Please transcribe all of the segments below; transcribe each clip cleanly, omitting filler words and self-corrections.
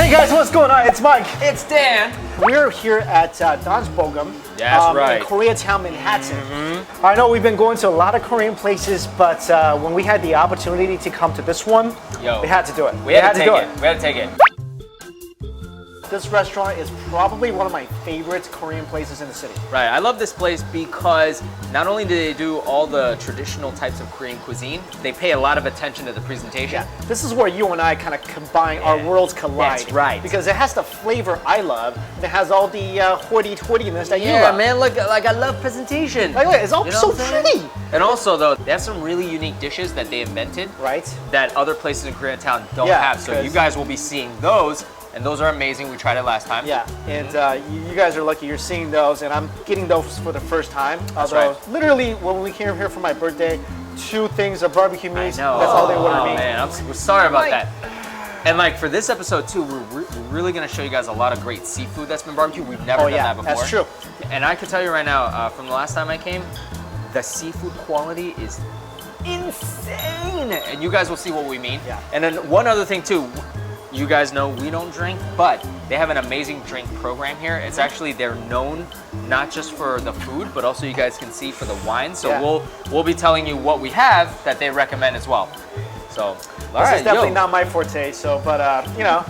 Hey guys, what's going on? It's Mike. It's Dan. We're here at Don's Bogam. Yeah, that's right. In Koreatown, Manhattan. I know we've been going to a lot of Korean places, but when we had the opportunity to come to this one, we had to do it. We had to take it. We had to take it. This restaurant is probably one of my favorite Korean places in the city. Right, I love this place because not only do they do all the traditional types of Korean cuisine, they pay a lot of attention to the presentation. Yeah, this is where you and I kind of combine, our worlds collide. That's right. Because it has the flavor I love, and it has all the hoity-toityness that you love. Yeah, man, look, like I love presentation. Like, it's all so pretty. And also, though, they have some really unique dishes that they invented. Right. That other places in Koreatown don't have. So you guys will be seeing those. And those are amazing. We tried it last time. Yeah, and you guys are lucky you're seeing those, and I'm getting those for the first time. That's Although, right. literally, when we came here for my birthday, 2 things of barbecue meat. That's I know. all they ordered me. Man, we're sorry about that. And like for this episode too, we're really gonna show you guys a lot of great seafood that's been barbecued. We've never done that before. That's true. And I can tell you right now, from the last time I came, the seafood quality is insane. And you guys will see what we mean. Yeah. And then one other thing too. You guys know we don't drink, but they have an amazing drink program here. It's actually, they're known not just for the food, but also you guys can see for the wine. So we'll be telling you what we have that they recommend as well. So, This is definitely not my forte, so, but you know,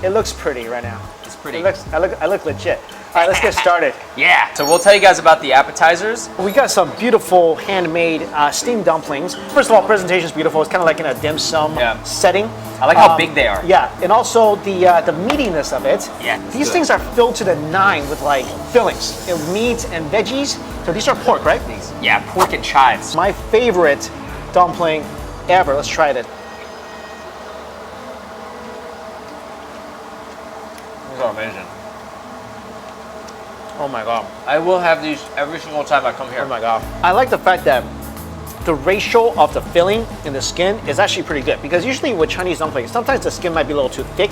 it looks pretty right now. It's pretty. I look legit. All right, let's get started. Yeah. So we'll tell you guys about the appetizers. We got some beautiful handmade steamed dumplings. First of all, presentation's beautiful. It's kind of like in a dim sum setting. I like how big they are. Yeah, and also the meatiness of it. Yeah, these things are filled to the nine with like fillings, meat and veggies. So these are pork, right? Yeah, pork and chives. My favorite dumpling ever. Let's try it. These are amazing. Oh my god. I will have these every single time I come here. Oh my god. I like the fact that the ratio of the filling in the skin is actually pretty good, because usually with Chinese dumplings, sometimes the skin might be a little too thick.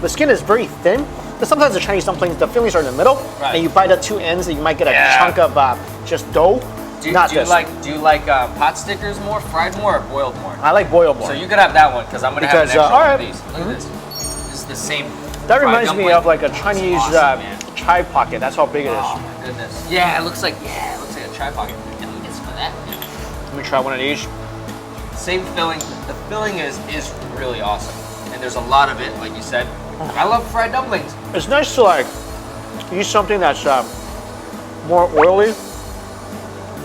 The skin is very thin, but sometimes the Chinese dumplings, the fillings are in the middle, and you bite the two ends and you might get a chunk of just dough. Do you like pot stickers more, fried more, or boiled more? I like boiled more. So you could have that one, because I'm gonna have an extra one of these. Look at this. This is the same. That reminds me of like a Chinese chai pocket. That's how big it is. Oh my goodness. Yeah, it looks like a chai pocket. And let me get some of that. Let me try one of these. Same filling. The filling is really awesome, and there's a lot of it, like you said. I love fried dumplings. It's nice to like eat something that's more oily,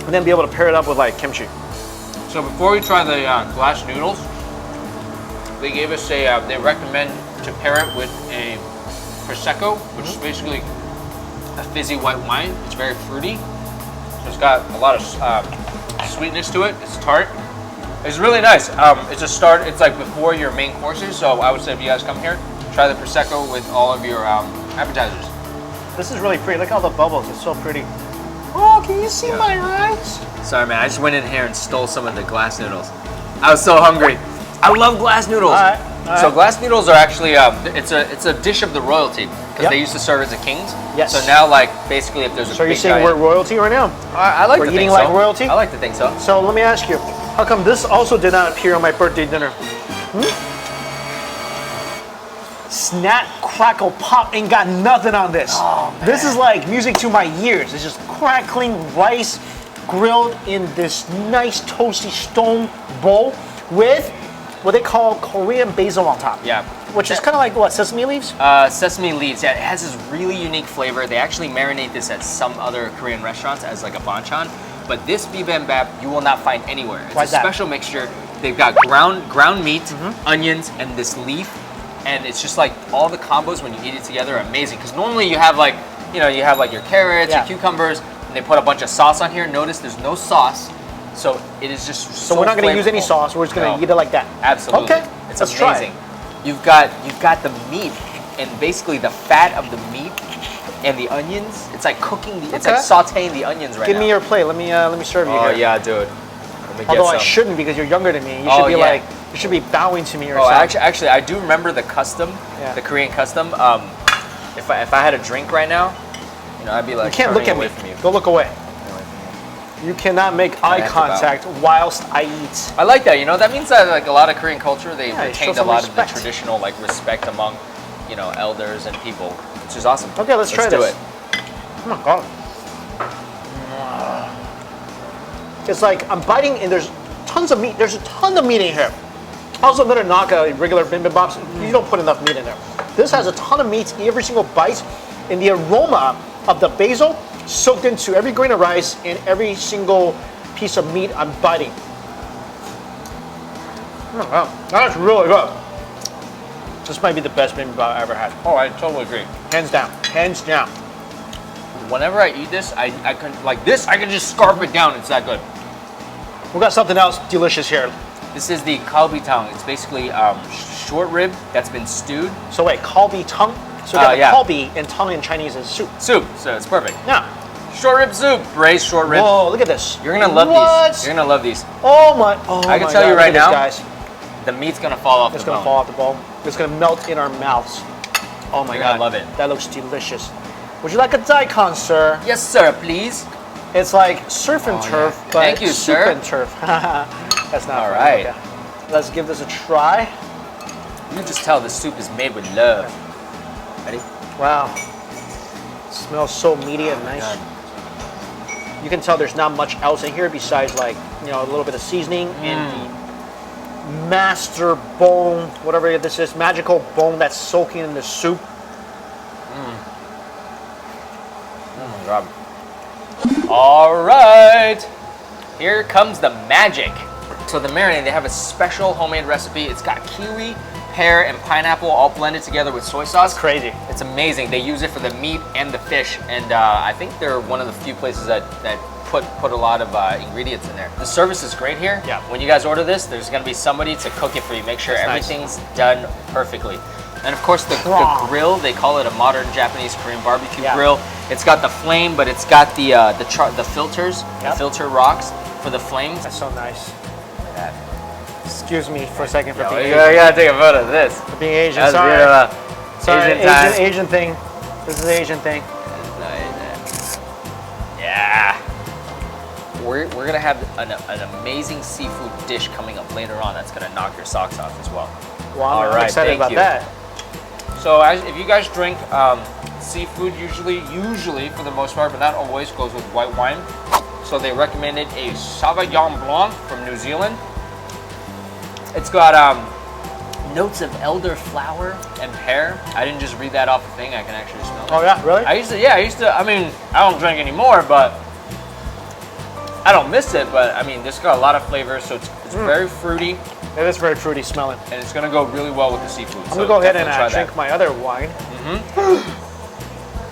and then be able to pair it up with like kimchi. So before we try the glass noodles, they gave us they recommend to pair it with a prosecco, which is basically a fizzy white wine. It's very fruity. So it's got a lot of sweetness to it. It's tart. It's really nice. It's a start. It's like before your main courses. So I would say if you guys come here, try the prosecco with all of your appetizers. This is really pretty. Look at all the bubbles. It's so pretty. Oh, can you see my eyes? Sorry, man. I just went in here and stole some of the glass noodles. I was so hungry. I love glass noodles. All right. So glass noodles are actually it's a dish of the royalty, because they used to serve as the kings. Yes. So now, like, basically, if there's a So you're saying we're royalty right now? I like to think so. We're eating like royalty? I like to think so. So let me ask you, how come this also did not appear on my birthday dinner? Snap, crackle, pop, ain't got nothing on this. Oh, man. This is like music to my ears. It's just crackling rice grilled in this nice toasty stone bowl with what they call Korean basil on top. Yeah. Which is kind of like what, sesame leaves? Sesame leaves. Yeah, it has this really unique flavor. They actually marinate this at some other Korean restaurants as like a banchan. But this bibimbap you will not find anywhere. It's a special mixture. They've got ground meat, onions, and this leaf. And it's just like all the combos when you eat it together are amazing. Because normally you have like, you have like your carrots, your cucumbers, and they put a bunch of sauce on here. Notice there's no sauce. So it is just so we're not going to use any sauce. We're just going to eat it like that. Absolutely. Okay. It's amazing. You've got the meat, and basically the fat of the meat and the onions. It's like cooking. It's like sautéing the onions right now. Give me your plate. Let me serve you. Oh here. yeah, dude. Although I shouldn't, because you're younger than me. You should be like, you should be bowing to me or something. Actually, I do remember the custom, the Korean custom. If I had a drink right now, I'd be like, you can't look at me. From you. Go look away. You cannot make eye contact whilst I eat. I like that. That means that like a lot of Korean culture, they retained a lot of the respect. traditional like respect among, you know, elders and people, which is awesome. Okay, let's try do this. it. Oh my god. It's like I'm biting and there's tons of meat. There's a ton of meat in here. Also, another knock at regular bibimbap, you don't put enough meat in there. This has a ton of meat every single bite, and the aroma of the basil soaked into every grain of rice and every single piece of meat I'm biting. Oh, wow, that's really good. This might be the best bibimbap I ever had. Oh, I totally agree. Hands down, hands down. Whenever I eat this, I can, like this, I can just scarf it down. It's that good. We got something else delicious here. This is the kalbi tongue. It's basically short rib that's been stewed. So wait, kalbi tongue? So we got yeah. kalbi and tongue in Chinese is soup. Soup, so it's perfect. Yeah. Short rib soup, braised short rib. Whoa, look at this. You're gonna love these. You're gonna love these. Oh my, oh I can my tell God, you right look at now, this, guys. the meat's gonna fall off It's the gonna bone. fall off the bone. It's gonna melt in our mouths. Oh my You're God. gonna love it. That looks delicious. Would you like a daikon, sir? Yes, sir, please. It's like surf and turf, yeah. but Thank you, soup sir. and turf. That's not All funny, right. okay. Let's give this a try. You can just tell the soup is made with love. Ready? Wow. Smells so meaty and nice. God. You can tell there's not much else in here besides like, you know, a little bit of seasoning and the master bone, whatever this is, magical bone that's soaking in the soup. Oh my God. All right. Here comes the magic. So the marinade, they have a special homemade recipe. It's got kiwi, pear, and pineapple all blended together with soy sauce. That's crazy. It's amazing. They use it for the meat and the fish, and I think they're one of the few places that put a lot of ingredients in there. The service is great here. Yeah. When you guys order this, there's gonna be somebody to cook it for you. Make sure That's everything's done perfectly. And of course the grill, they call it a modern Japanese Korean barbecue grill. It's got the flame, but it's got the filters, the filter rocks for the flames. That's so nice. Excuse me for a second for being You Asian. gotta take a photo of this. For being Asian, That's sorry. beautiful. Sorry, Asian time. Asian thing. This is the Asian thing. Yeah. We're gonna have an amazing seafood dish coming up later on that's gonna knock your socks off as well. Well, I'm right, excited thank about you. that. So if you guys drink seafood, usually for the most part, but not always, goes with white wine. So they recommended a Sauvignon Blanc from New Zealand. It's got notes of elderflower and pear. I didn't just read that off the thing. I can actually smell it. Oh yeah, really? I used to. I mean, I don't drink anymore, but I don't miss it. But I mean, this got a lot of flavor, so it's very fruity, It is very fruity smelling. and it's gonna go really well with the seafood. I'm gonna go ahead and drink my other wine.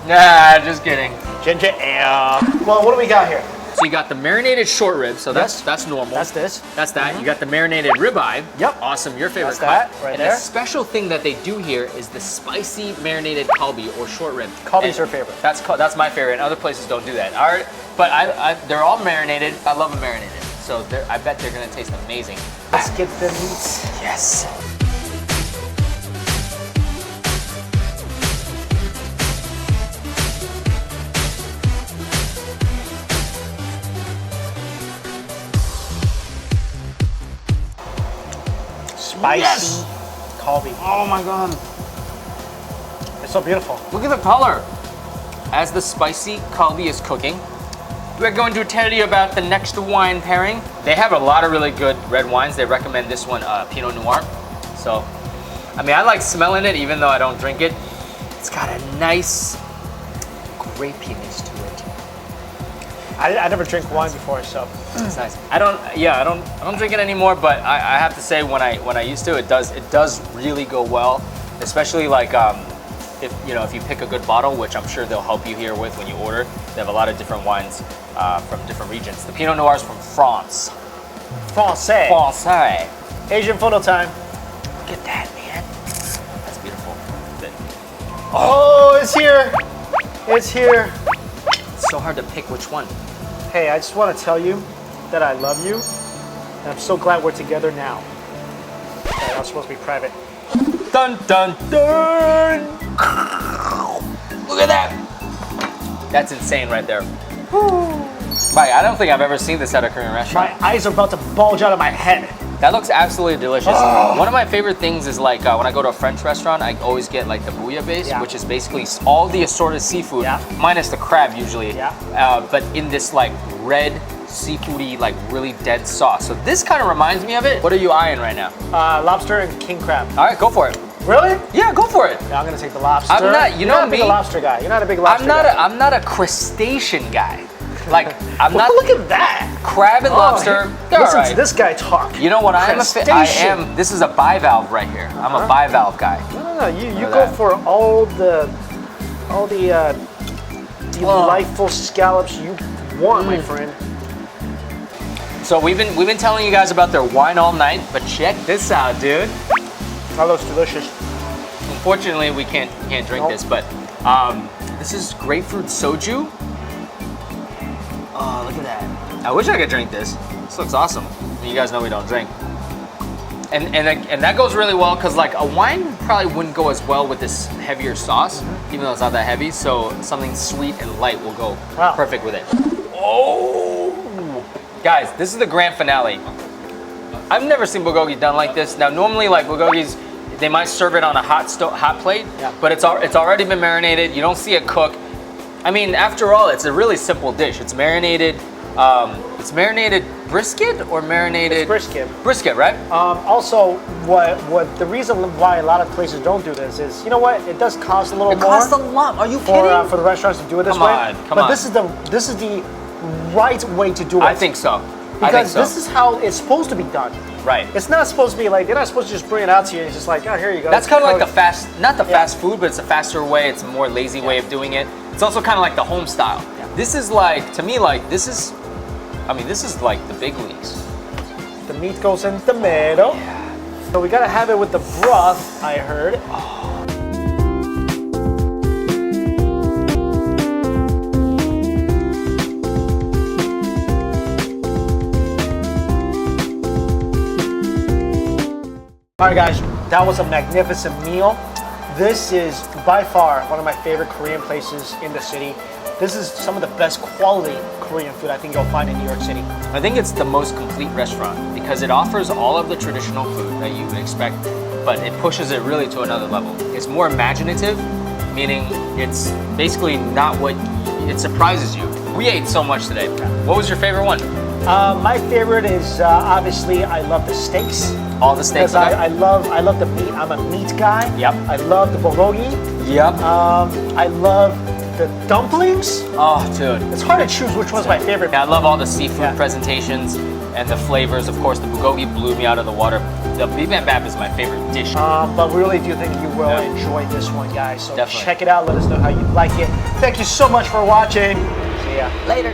Nah, just kidding. Ginger ale. Well, what do we got here? So you got the marinated short rib, so that's normal. That's this. That's that. You got the marinated ribeye. Yep. Awesome, your favorite That's cut. that right and there. the special thing that they do here is the spicy marinated kalbi or short rib. Kalbi's And her favorite. That's my favorite, and other places don't do that. All right, but they're all marinated. I love them marinated, so I bet they're gonna taste amazing. Let's get the meats. Yes. Spicy kalbi. Oh my god. It's so beautiful. Look at the color. As the spicy kalbi is cooking, we're going to tell you about the next wine pairing. They have a lot of really good red wines. They recommend this one, Pinot Noir. So, I mean, I like smelling it even though I don't drink it. It's got a nice grapiness to it. I never drink wine before, so It's nice. I don't drink it anymore, but I have to say when I used to, it does really go well, especially like if you pick a good bottle, which I'm sure they'll help you here with when you order. They have a lot of different wines from different regions. The Pinot Noir is from France. Francais. Francais. Asian photo time. Look at that, man. That's beautiful. Oh, it's here. It's here. It's so hard to pick which one. Hey, I just want to tell you that I love you, and I'm so glad we're together now. Okay, that was supposed to be private. Dun dun dun! Look at that! That's insane right there. Mike, I don't think I've ever seen this at a Korean restaurant. My eyes are about to bulge out of my head. That looks absolutely delicious. Oh. One of my favorite things is like when I go to a French restaurant, I always get like the bouillabaisse, which is basically all the assorted seafood, minus the crab usually, but in this like red seafoody, like really dense sauce. So this kind of reminds me of it. What are you eyeing right now? Lobster and king crab. All right, go for it. Really? Yeah, go for it. Yeah, I'm gonna take the lobster. I'm not, you You're know not a big me. lobster guy. You're not a big lobster guy. I'm not a crustacean guy. Like, I'm not. Look at that. Crab and lobster, they're listen all right. to this guy talk. You know what I am? Crustacean. This is a bivalve right here. I'm a bivalve guy. No, you go for all the delightful scallops you want, my friend. So we've been telling you guys about their wine all night, but check this out, dude. That looks delicious. Unfortunately, we can't drink this, but this is grapefruit soju. Oh, look at that. I wish I could drink this. This looks awesome. You guys know we don't drink. And that goes really well because like a wine probably wouldn't go as well with this heavier sauce, even though it's not that heavy. So something sweet and light will go perfect with it. Oh, guys, this is the grand finale. I've never seen bulgogi done like this. Now, normally like bulgogis, they might serve it on a hot plate, but it's already been marinated. You don't see it cook. I mean, after all, it's a really simple dish. It's marinated. It's marinated brisket or marinated? It's brisket. Brisket, right? Also, what the reason why a lot of places don't do this is, you know what? It does cost a little more. It costs a lot. Are you kidding? For the restaurants to do it this way. Come on. This is the right way to do it. I think so. Because this is how it's supposed to be done. Right. It's not supposed to be like, they're not supposed to just bring it out to you and just like, oh, here you go. That's kind of like the fast food, but it's a faster way. It's a more lazy way of doing it. It's also kind of like the home style. This is like, to me, like, this is like the big leagues. The meat goes in the middle. Yeah. So we gotta have it with the broth, I heard. All right, guys, that was a magnificent meal. This is by far one of my favorite Korean places in the city. This is some of the best quality Korean food I think you'll find in New York City. I think it's the most complete restaurant because it offers all of the traditional food that you would expect, but it pushes it really to another level. It's more imaginative, meaning it's basically not what it surprises you. We ate so much today. What was your favorite one? My favorite is obviously I love the steaks. All the steaks. Okay? I love the meat. I'm a meat guy. Yep. I love the bulgogi. Yep. I love the dumplings. Oh, dude. It's hard to choose which one's my favorite. Yeah, I love all the seafood presentations and the flavors. Of course, the bulgogi blew me out of the water. The bibimbap is my favorite dish. But we really do think you will enjoy this one, guys. So definitely check it out. Let us know how you like it. Thank you so much for watching. See ya. Later.